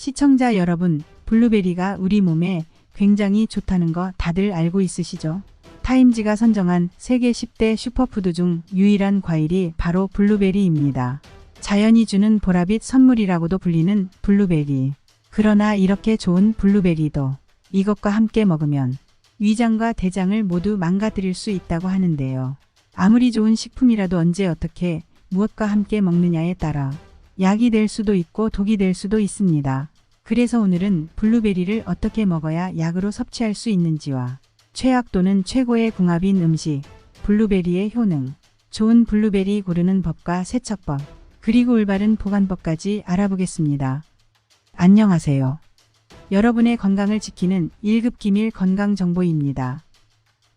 시청자 여러분, 블루베리가 우리 몸에 굉장히 좋다는 거 다들 알고 있으시죠? 타임지가 선정한 세계 10대 슈퍼푸드 중 유일한 과일이 바로 블루베리입니다. 자연이 주는 보랏빛 선물이라고도 불리는 블루베리. 그러나 이렇게 좋은 블루베리도 이것과 함께 먹으면 위장과 대장을 모두 망가뜨릴 수 있다고 하는데요. 아무리 좋은 식품이라도 언제 어떻게 무엇과 함께 먹느냐에 따라 약이 될 수도 있고 독이 될 수도 있습니다. 그래서 오늘은 블루베리를 어떻게 먹어야 약으로 섭취할 수 있는지와 최악 또는 최고의 궁합인 음식, 블루베리의 효능, 좋은 블루베리 고르는 법과 세척법, 그리고 올바른 보관법까지 알아보겠습니다. 안녕하세요. 여러분의 건강을 지키는 1급 기밀 건강정보입니다.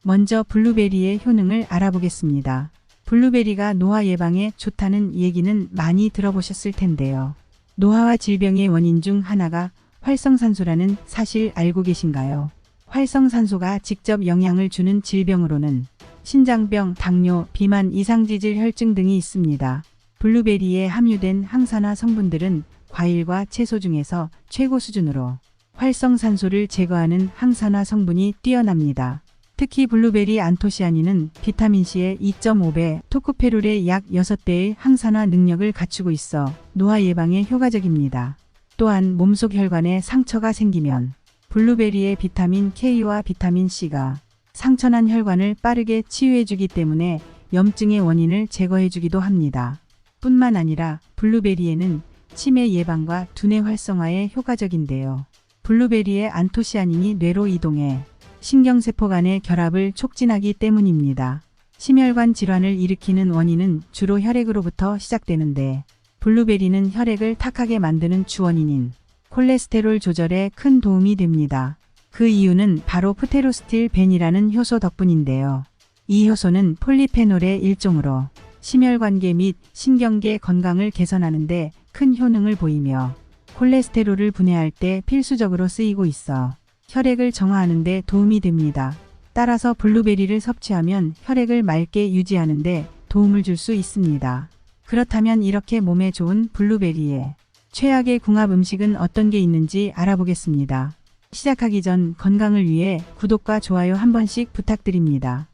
먼저 블루베리의 효능을 알아보겠습니다. 블루베리가 노화 예방에 좋다는 얘기는 많이 들어보셨을 텐데요. 노화와 질병의 원인 중 하나가 활성산소라는 사실 알고 계신가요? 활성산소가 직접 영향을 주는 질병으로는 신장병, 당뇨, 비만, 이상지질 혈증 등이 있습니다. 블루베리에 함유된 항산화 성분들은 과일과 채소 중에서 최고 수준으로 활성산소를 제거하는 항산화 성분이 뛰어납니다. 특히 블루베리 안토시아닌은 비타민C의 2.5배, 토코페롤의 약 6배의 항산화 능력을 갖추고 있어 노화 예방에 효과적입니다. 또한 몸속 혈관에 상처가 생기면 블루베리의 비타민 K와 비타민 C가 상처난 혈관을 빠르게 치유해주기 때문에 염증의 원인을 제거해주기도 합니다. 뿐만 아니라 블루베리에는 치매 예방과 두뇌 활성화에 효과적인데요. 블루베리의 안토시아닌이 뇌로 이동해 신경세포 간의 결합을 촉진하기 때문입니다. 심혈관 질환을 일으키는 원인은 주로 혈액으로부터 시작되는데 블루베리는 혈액을 탁하게 만드는 주원인인 콜레스테롤 조절에 큰 도움이 됩니다. 그 이유는 바로 프테로스틸벤이라는 효소 덕분인데요. 이 효소는 폴리페놀의 일종으로 심혈관계 및 신경계 건강을 개선하는 데 큰 효능을 보이며 콜레스테롤을 분해할 때 필수적으로 쓰이고 있어 혈액을 정화하는 데 도움이 됩니다. 따라서 블루베리를 섭취하면 혈액을 맑게 유지하는 데 도움을 줄 수 있습니다. 그렇다면 이렇게 몸에 좋은 블루베리에 최악의 궁합 음식은 어떤 게 있는지 알아보겠습니다. 시작하기 전 건강을 위해 구독과 좋아요 한 번씩 부탁드립니다.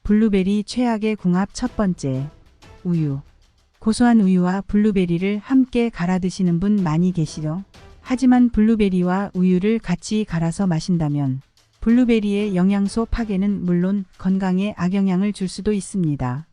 블루베리 최악의 궁합 첫 번째, 우유. 고소한 우유와 블루베리를 함께 갈아 드시는 분 많이 계시죠? 하지만 블루베리와 우유를 같이 갈아서 마신다면 블루베리의 영양소 파괴는 물론 건강에 악영향을 줄 수도 있습니다.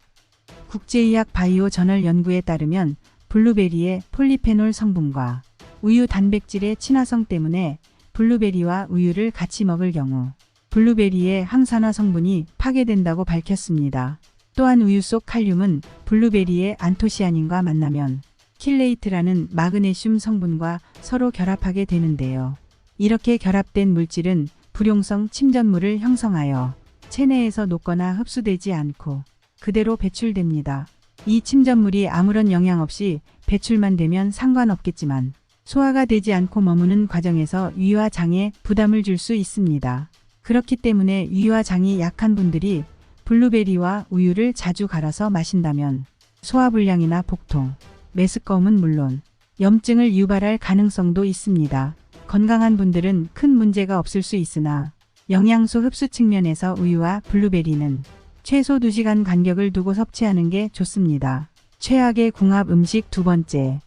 국제의학 바이오 저널 연구에 따르면 블루베리의 폴리페놀 성분과 우유 단백질의 친화성 때문에 블루베리와 우유를 같이 먹을 경우 블루베리의 항산화 성분이 파괴된다고 밝혔습니다. 또한 우유 속 칼륨은 블루베리의 안토시아닌과 만나면 킬레이트라는 마그네슘 성분과 서로 결합하게 되는데요. 이렇게 결합된 물질은 불용성 침전물을 형성하여 체내에서 녹거나 흡수되지 않고 그대로 배출됩니다. 이 침전물이 아무런 영향 없이 배출만 되면 상관없겠지만 소화가 되지 않고 머무는 과정에서 위와 장에 부담을 줄 수 있습니다. 그렇기 때문에 위와 장이 약한 분들이 블루베리와 우유를 자주 갈아서 마신다면 소화불량이나 복통, 메스꺼움은 물론 염증을 유발할 가능성도 있습니다. 건강한 분들은 큰 문제가 없을 수 있으나 영양소 흡수 측면에서 우유와 블루베리는 최소 2시간 간격을 두고 섭취하는 게 좋습니다. 최악의 궁합 음식 두 번째,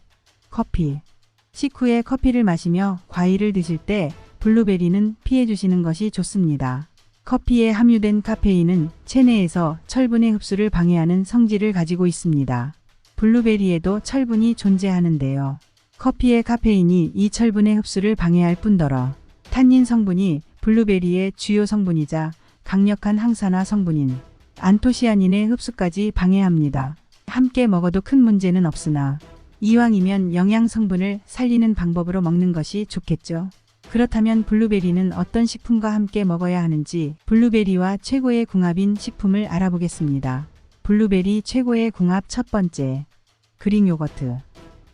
커피. 식후에 커피를 마시며 과일을 드실 때 블루베리는 피해 주시는 것이 좋습니다. 커피에 함유된 카페인은 체내에서 철분의 흡수를 방해하는 성질을 가지고 있습니다. 블루베리에도 철분이 존재하는데요. 커피의 카페인이 이 철분의 흡수를 방해할 뿐더러 탄닌 성분이 블루베리의 주요 성분이자 강력한 항산화 성분인 안토시아닌의 흡수까지 방해합니다. 함께 먹어도 큰 문제는 없으나 이왕이면 영양 성분을 살리는 방법으로 먹는 것이 좋겠죠. 그렇다면 블루베리는 어떤 식품과 함께 먹어야 하는지 블루베리와 최고의 궁합인 식품을 알아보겠습니다. 블루베리 최고의 궁합 첫 번째, 그릭 요거트.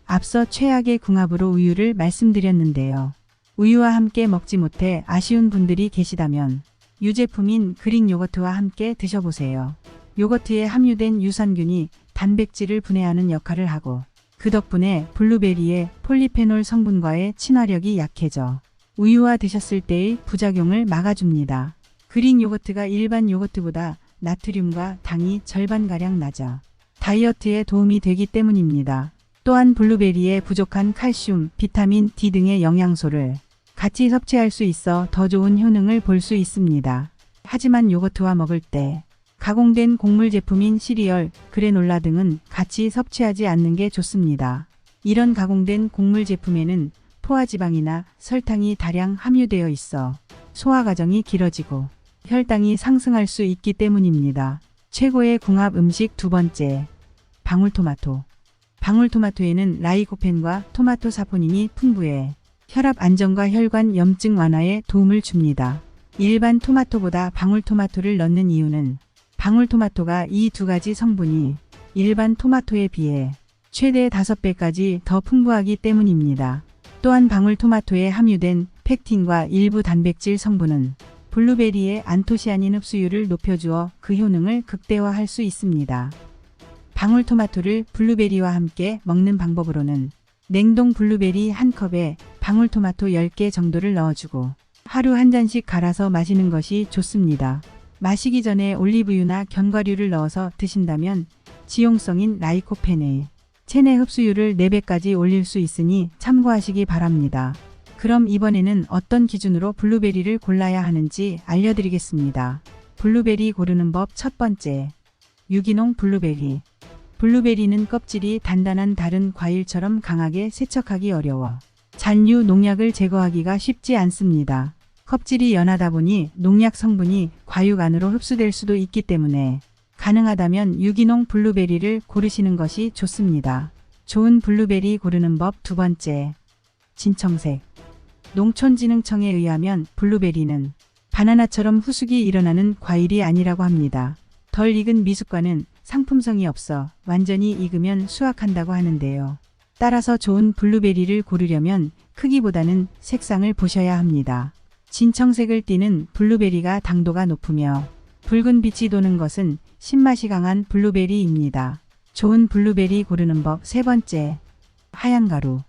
앞서 최악의 궁합으로 우유를 말씀드렸는데요. 우유와 함께 먹지 못해 아쉬운 분들이 계시다면 유제품인 그릭 요거트와 함께 드셔보세요. 요거트에 함유된 유산균이 단백질을 분해하는 역할을 하고 그 덕분에 블루베리의 폴리페놀 성분과의 친화력이 약해져 우유와 드셨을 때의 부작용을 막아줍니다. 그릭 요거트가 일반 요거트보다 나트륨과 당이 절반가량 낮아 다이어트에 도움이 되기 때문입니다. 또한 블루베리에 부족한 칼슘, 비타민 D 등의 영양소를 같이 섭취할 수 있어 더 좋은 효능을 볼 수 있습니다. 하지만 요거트와 먹을 때 가공된 곡물 제품인 시리얼, 그래놀라 등은 같이 섭취하지 않는 게 좋습니다. 이런 가공된 곡물 제품에는 포화지방이나 설탕이 다량 함유되어 있어 소화 과정이 길어지고 혈당이 상승할 수 있기 때문입니다. 최고의 궁합 음식 두 번째, 방울토마토. 방울토마토에는 라이코펜과 토마토사포닌이 풍부해 혈압 안정과 혈관 염증 완화에 도움을 줍니다. 일반 토마토보다 방울토마토를 넣는 이유는 방울토마토가 이 두 가지 성분이 일반 토마토에 비해 최대 5배까지 더 풍부하기 때문입니다. 또한 방울토마토에 함유된 펙틴과 일부 단백질 성분은 블루베리의 안토시아닌 흡수율을 높여주어 그 효능을 극대화할 수 있습니다. 방울토마토를 블루베리와 함께 먹는 방법으로는 냉동 블루베리 1컵에 방울토마토 10개 정도를 넣어주고 하루 한 잔씩 갈아서 마시는 것이 좋습니다. 마시기 전에 올리브유나 견과류를 넣어서 드신다면 지용성인 라이코펜의 체내 흡수율을 4배까지 올릴 수 있으니 참고하시기 바랍니다. 그럼 이번에는 어떤 기준으로 블루베리를 골라야 하는지 알려드리겠습니다. 블루베리 고르는 법 첫 번째, 유기농 블루베리. 블루베리는 껍질이 단단한 다른 과일처럼 강하게 세척하기 어려워 잔류 농약을 제거하기가 쉽지 않습니다. 껍질이 연하다 보니 농약 성분이 과육 안으로 흡수될 수도 있기 때문에 가능하다면 유기농 블루베리를 고르시는 것이 좋습니다. 좋은 블루베리 고르는 법 두 번째, 진청색. 농촌진흥청에 의하면 블루베리는 바나나처럼 후숙이 일어나는 과일이 아니라고 합니다. 덜 익은 미숫과는 상품성이 없어 완전히 익으면 수확한다고 하는데요. 따라서 좋은 블루베리를 고르려면 크기보다는 색상을 보셔야 합니다. 진청색을 띠는 블루베리가 당도가 높으며 붉은 빛이 도는 것은 신맛이 강한 블루베리입니다. 좋은 블루베리 고르는 법 세 번째, 하얀 가루.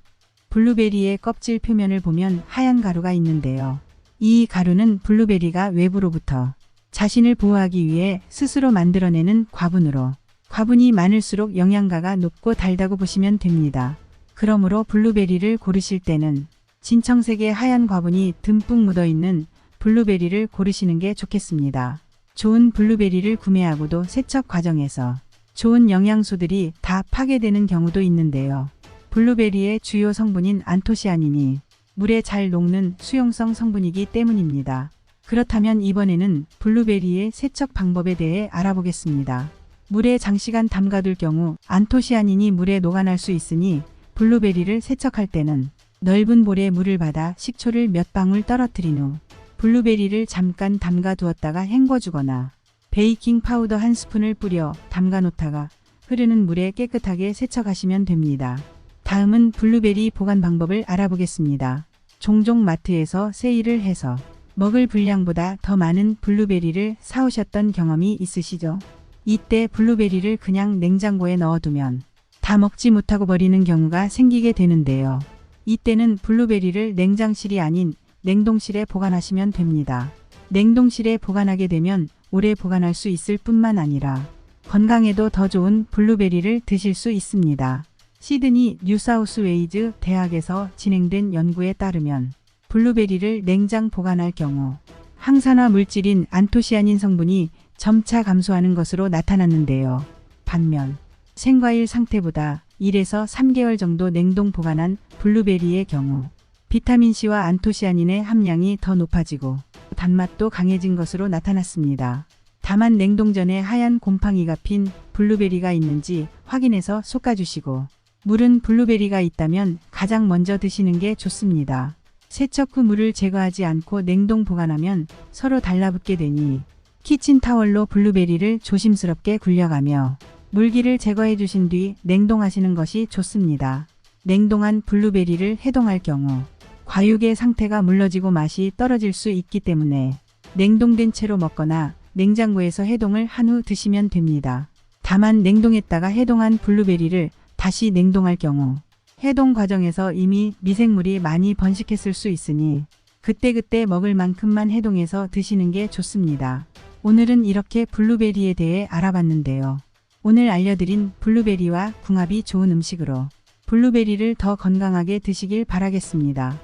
블루베리의 껍질 표면을 보면 하얀 가루가 있는데요. 이 가루는 블루베리가 외부로부터 자신을 보호하기 위해 스스로 만들어내는 과분으로, 과분이 많을수록 영양가가 높고 달다고 보시면 됩니다. 그러므로 블루베리를 고르실 때는 진청색의 하얀 과분이 듬뿍 묻어있는 블루베리를 고르시는 게 좋겠습니다. 좋은 블루베리를 구매하고도 세척 과정에서 좋은 영양소들이 다 파괴되는 경우도 있는데요. 블루베리의 주요 성분인 안토시아닌이 물에 잘 녹는 수용성 성분이기 때문입니다. 그렇다면 이번에는 블루베리의 세척 방법에 대해 알아보겠습니다. 물에 장시간 담가둘 경우 안토시아닌이 물에 녹아날 수 있으니 블루베리를 세척할 때는 넓은 볼에 물을 받아 식초를 몇 방울 떨어뜨린 후 블루베리를 잠깐 담가 두었다가 헹궈주거나 베이킹 파우더 1스푼을 뿌려 담가 놓다가 흐르는 물에 깨끗하게 세척하시면 됩니다. 다음은 블루베리 보관 방법을 알아보겠습니다. 종종 마트에서 세일을 해서 먹을 분량보다 더 많은 블루베리를 사오셨던 경험이 있으시죠? 이때 블루베리를 그냥 냉장고에 넣어두면 다 먹지 못하고 버리는 경우가 생기게 되는데요. 이때는 블루베리를 냉장실이 아닌 냉동실에 보관하시면 됩니다. 냉동실에 보관하게 되면 오래 보관할 수 있을 뿐만 아니라 건강에도 더 좋은 블루베리를 드실 수 있습니다. 시드니 뉴사우스웨이즈 대학에서 진행된 연구에 따르면 블루베리를 냉장 보관할 경우 항산화 물질인 안토시아닌 성분이 점차 감소하는 것으로 나타났는데요. 반면 생과일 상태보다 1에서 3개월 정도 냉동 보관한 블루베리의 경우 비타민C와 안토시아닌의 함량이 더 높아지고 단맛도 강해진 것으로 나타났습니다. 다만 냉동 전에 하얀 곰팡이가 핀 블루베리가 있는지 확인해서 솎아주시고 물은 블루베리가 있다면 가장 먼저 드시는 게 좋습니다. 세척 후 물을 제거하지 않고 냉동 보관하면 서로 달라붙게 되니 키친타월로 블루베리를 조심스럽게 굴려가며 물기를 제거해 주신 뒤 냉동하시는 것이 좋습니다. 냉동한 블루베리를 해동할 경우 과육의 상태가 물러지고 맛이 떨어질 수 있기 때문에 냉동된 채로 먹거나 냉장고에서 해동을 한 후 드시면 됩니다. 다만 냉동했다가 해동한 블루베리를 다시 냉동할 경우 해동 과정에서 이미 미생물이 많이 번식했을 수 있으니 그때그때 먹을 만큼만 해동해서 드시는 게 좋습니다. 오늘은 이렇게 블루베리에 대해 알아봤는데요. 오늘 알려드린 블루베리와 궁합이 좋은 음식으로 블루베리를 더 건강하게 드시길 바라겠습니다.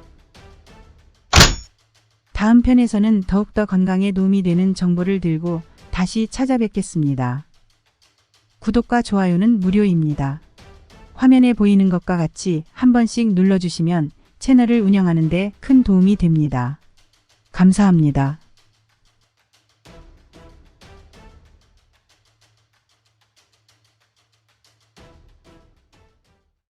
다음 편에서는 더욱더 건강에 도움이 되는 정보를 들고 다시 찾아뵙겠습니다. 구독과 좋아요는 무료입니다. 화면에 보이는 것과 같이 한 번씩 눌러주시면 채널을 운영하는 데 큰 도움이 됩니다. 감사합니다.